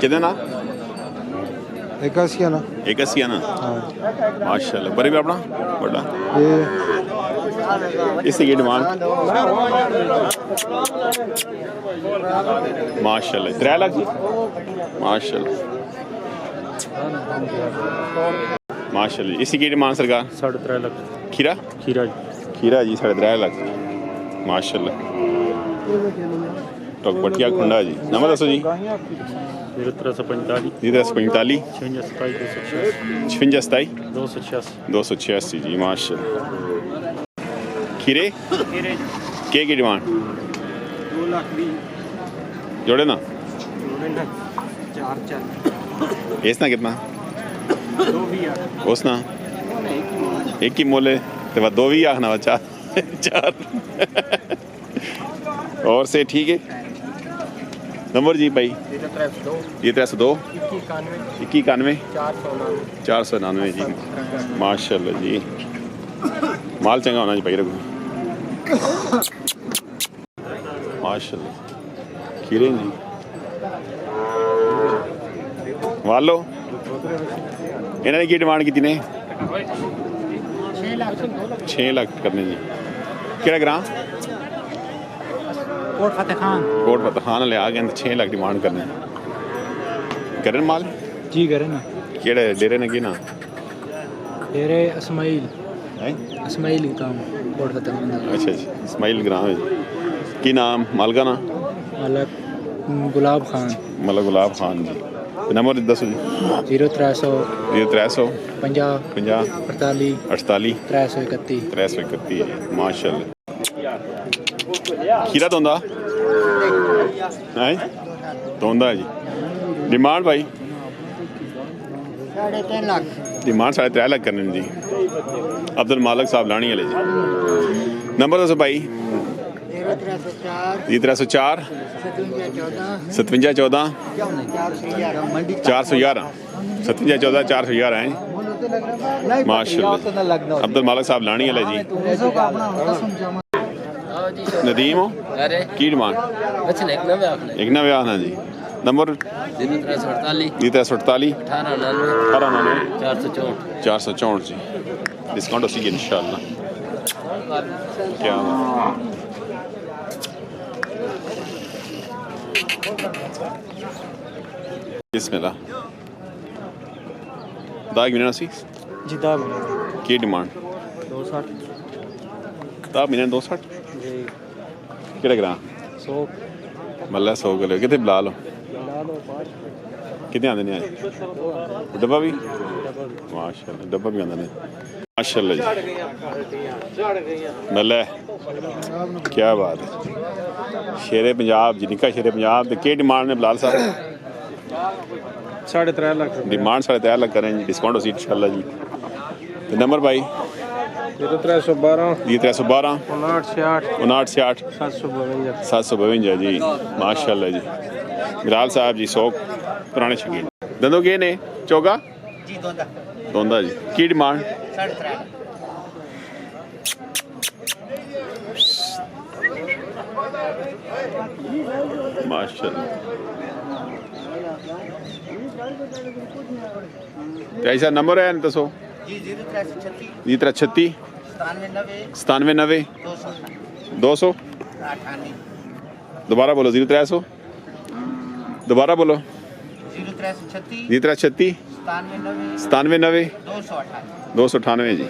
कितने ना 81 आना 81 आना माशाल्लाह। पर भी अपना बड़ा इसकी की डिमांड माशाल्लाह 3 लाख जी माशाल्लाह माशाल्लाह। इसी की डिमांड सरकार 3.5 लाख। खीरा खीरा खीरा जी 3.5 लाख माशाल्लाह। टॉक बटिया खुंडा जी। नंबर दसो जी 0345 0345 56 57 286 286 जी माशाल्लाह। खीरे के की डिमांड 2 लाख भी जोड़े ना 4 इसना कितना 2 भी उसना एक ही मोले तो वह 2 भी आखना वा 4 और से ठीक है। नंबर जी भाई 0302 2191 499 जी माशाल्लाह जी। माल चंगा होना जी भाई रघु माशाल्लाह। खीरे जी वालो इन्होंने की डिमांड की ने 6 लाख करने जी। केड़ा ग्राम कोट फतेह खान ले आ गए 6 लाख डिमांड करने करन माल जी करें ना केड़े डेरे ने की ना तेरे इस्माइल है इस्माइल काम कोट फतेह खान अच्छा अच्छा इस्माइल ग्राम है जी। की नाम मालका ना मालक गुलाब खान मतलब गुलाब खान जी। नंबर दसो जी 0300 0300 50 50 48 48 331 331 माशाल्लाह। खीरा तोंदा है तोंदा जी। डिमांड भाई 3.5 लाख डिमांड 3.5 लाख करने जी। अब्दुल मालिक साहब लानी वाले जी। नंबर दसो भाई 0304 57 14 411 57 14 411 है माशाल्लाह। अब्दुल मालिक साहब लानी वाले जी। नदीम हो की डिमांड 91 आना जी। नंबर 0348 1899 464 जी। डिस्काउंट उसी इंशाल्लाह। क्या बिस्मिल्लाह दाग मिलना सी जी दाग की डिमांड 260 दाग मिलना 260 जी केड़ा ग्राम 100 मल्ला 100 किलो कितने बुला लो कितने आंदे ने डब्बा भी माशाल्लाह डब्बा भी आंदा ने माशाल्लाह जी। मल्ला क्या बात है शेरे पंजाब जी निका शेरे पंजाब के डिमांड ने बिलाल साहब 3.5 लाख डिमांड 3.5 लाख करें जी। डिस्काउंट उसी इंशाल्लाह जी। तो नंबर भाई 0312 0312 59 59 752 जी माशाल्लाह जी। बिलाल साहब जी 100 पुराने शकीन दंदो के ने चौका जी दोंदा जी की डिमांड 3.5 माशाल्लाह। ऐसा नंबर है दसो जी 0336 97 90 200 दोबारा बोलो 0300 दोबारा बोलो 0336 97 90 298 जी।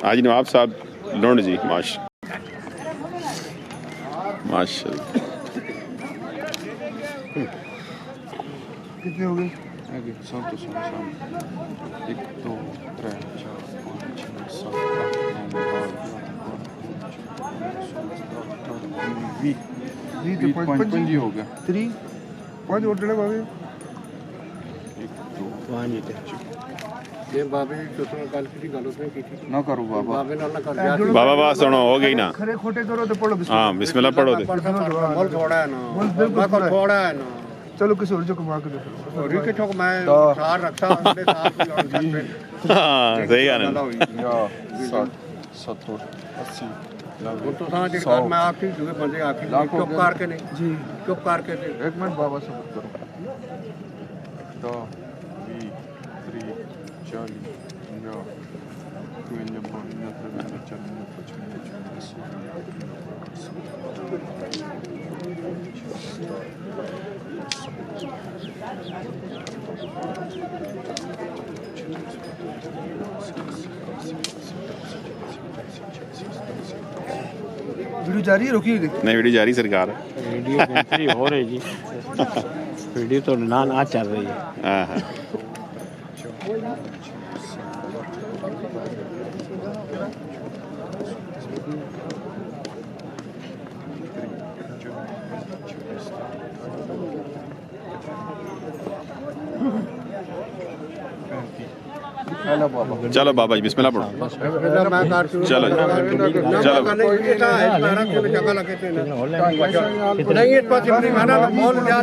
आज नवाब साहब लुंड जी माशाल्लाह। कितने हो गए आगे 100 1 2 3 4 5 6 7 8 9 10 हो गया 3 5 ऑर्डर है बाबे 1 2 ये बाबे तो कल की गल उसने की थी ना करो बाबा बाबे ना कर बाबा बात सुनो हो गई ना खरे खोटे करो तो पढ़ो हाँ बिस्मिल्लाह पढ़ो दे बोल थोड़ा है ना बिल्कुल थोड़ा है ना चलो किसी और जो कमा के दे और के ठोक मैं सार रखता मेरे साथ हाँ सही है ना 60 70 80 वो तो समझ कर मैं आखिरी जो बंदे आखिरी चुप करके नहीं जी चुप करके एक मिनट बाबा से बात करो 10 20 30 40 50 वीडियो जारी है रोकी नहीं वीडियो जारी सरकार वीडियो बेहतरी हो रही जी वीडियो तो ना चल रही है हाँ हाँ चलो बाबा जी बिस्मिल्लाह पढ़ो चलो चलो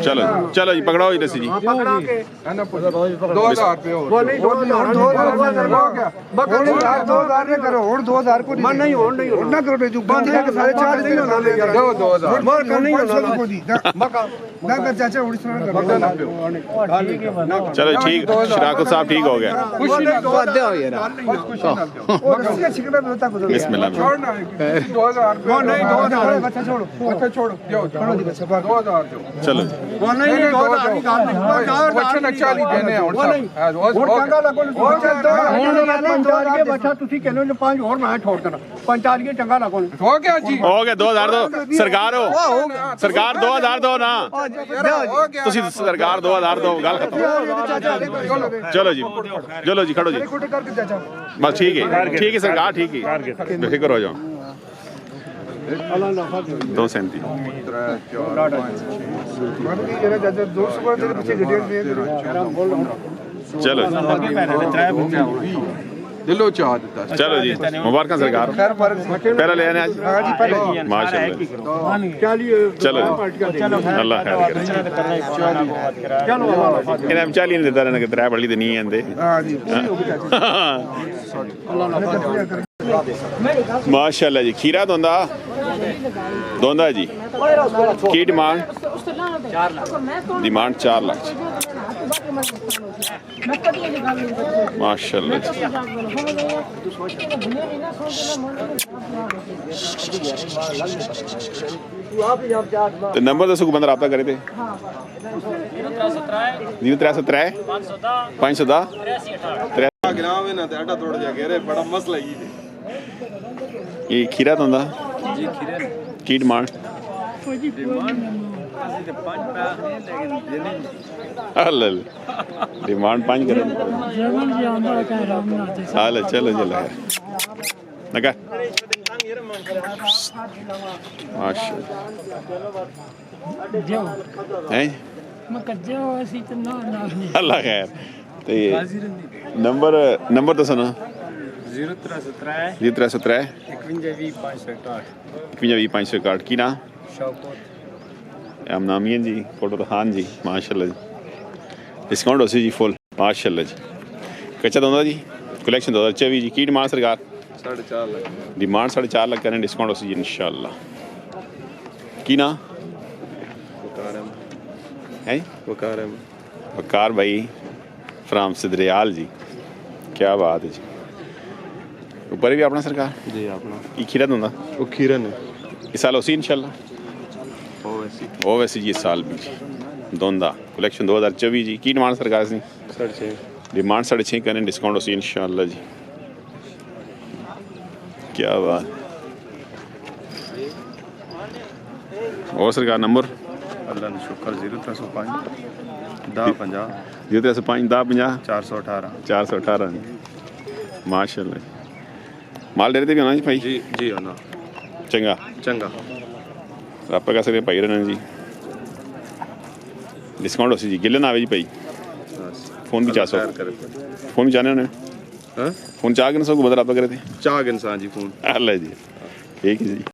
चलो चलो जी पकड़ाओ जी रस्सी जी 2000 करो और 2000 को नहीं ना करो बेजू बंद है सारे 4 दिन होना ले 2000 मार कर नहीं होना को दी ना कर चाचा उड़ीसा चलो ठीक शराकत साहब ठीक हो गया बिस्मिल्लाह चलो हो गया 2000 दो सरकार हो सरकार 2000 दो ना ਤੁਸੀਂ ਸਰਕਾਰ 2000 दो गल खत्म चलो जी खड़ो जी बस ठीक है सरकार ठीक है बेफिक्र हो जाओ 237 चलो दिलो चाह देता चलो जी मुबारक सरकार पहला ले आने आज माशाल्लाह चलो अल्लाह खैर करे इन्हें 40 नहीं देता रहना कि 3 पढ़ली तो नहीं आंदे माशाल्लाह जी खीरा दोंदा जी की डिमांड 4 लाख माशाल्लाह तो नंबर दसो बंदा रब्ता करे थे 0317 510 ये खीरा दोंदा की डिमांड डिमांड 5 करें चलो चलो नका अल्लाह खैर तो ये नंबर तो सुनो 0317 561 की ना नामियन जी फोटो तो खान जी माशाल्लाह जी डिस्काउंट हो जी फुल माशाल्लाह जी कच्चा दोंदा जी कलेक्शन 2024 जी की डिमांड सरकार 4.5 लाख डिमांड 4.5 लाख करें डिस्काउंट हो जी इंशाल्लाह की ना है वकार भाई फ्राम सिदरियाल जी क्या बात है जी ऊपर भी अपना सरकार जी अपना की खीरा दोंदा वो खीरा ने इस साल उसी इंशाल्लाह ओ वैसे जी इस साल भी दोंदा कलेक्शन 2024 जी की डिमांड सरकार से 6.5 डिमांड 6.5 करें डिस्काउंट उसी इंशाल्लाह जी क्या बात और सरकार नंबर अल्लाह ने शुक्र 0305 1050 0305 1050 418 माशाल्लाह माल डेरे ते भी होना जी भाई जी होना चंगा आप कह सकते भाई रहना जी डिस्काउंट हो जी गिले ना आवे जी भाई फोन भी चाह सो फोन भी चाहने उन्हें फोन चाह के ना सो को बदल आप करे थे चाह के इंसान जी फोन अल्लाह जी ठीक है जी